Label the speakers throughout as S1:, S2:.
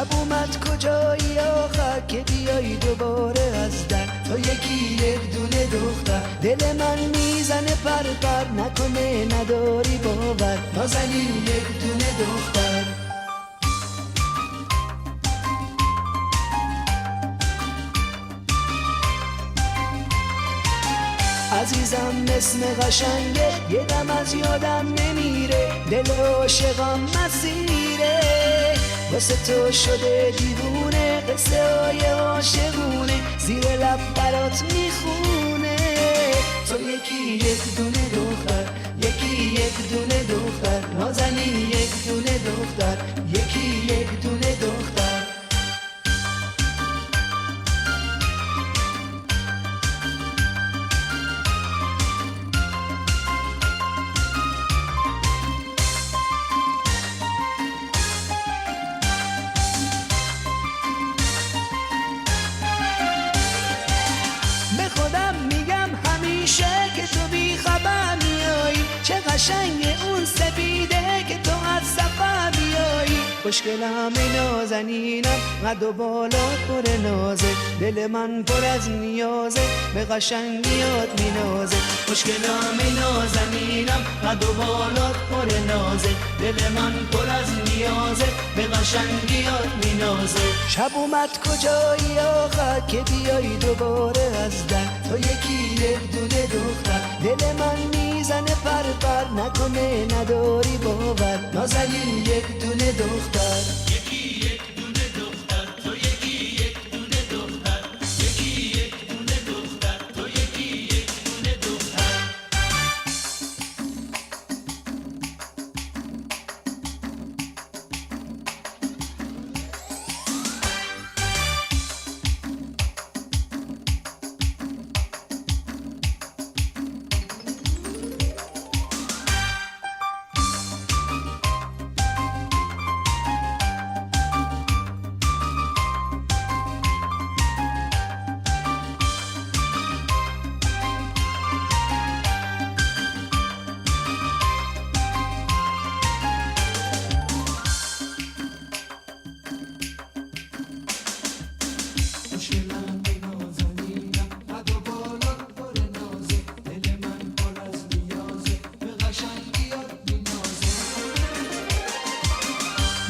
S1: شب اومد کجایی آخر که بیایی دوباره از در، تو یکی یک دونه دختر، دل من میزنه پر پر، نکنه نداری باور، نازنین یک دونه دختر. عزیزم اسم قشنگه، یه دم از یادم نمیره، دل عاشقم مسیره، واسه تو شده دیوونه، قصه های عاشقونه زیر لب برات میخونه. تو یکی یک دونه دختر، یکی یک دونه دختر، نازنین یک دونه دختر، یکی یک دونه دختر. قشنگ اون سپیده که تو از سفر بیایی، خوشگلم ای نازنینم، قد و بالات پر نازه، دل من پر از نیازه، به قشنگیات مینازه. خوشگلم ای نازنینم، قد و بالات پر نازه، دل من پر از نیازه، به قشنگیات مینازه. شب اومد کجایی آخر که بیایی دوباره از در، تو یکی یک دونه دختر، دل من میزنه پر پر، نکنه نداری باور، نازنین یک دونه دختر. یکی یک دونه دختر، تو یکی یک دونه دختر، یکی یک دونه دختر، تو یکی یک دونه دختر.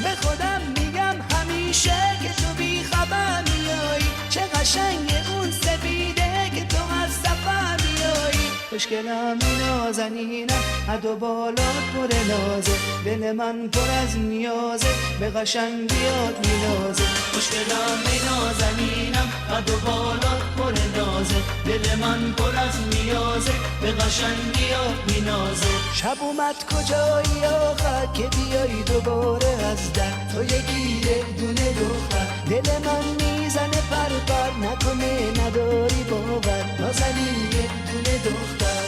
S1: به خودم میگم همیشه که تو بی خبر میایی، چه قشنگ اون سپیده که تو از سفر بیایی. خوشگلم ای نازنینم، قد و بالات پر نازه، دل من پر از نیازه، به قشنگیات مینازه. خوشگلم ای نازنینم، قد و بالات پر نازه، دل من پر از نیازه، به قشنگیات مینازه. شب اومد کجایی آخر که بیایی دوباره از در، تو یکی یک دونه دختر، دل من میزنه پر پر، نکنه نداری باور، نازنین یک دونه دختر.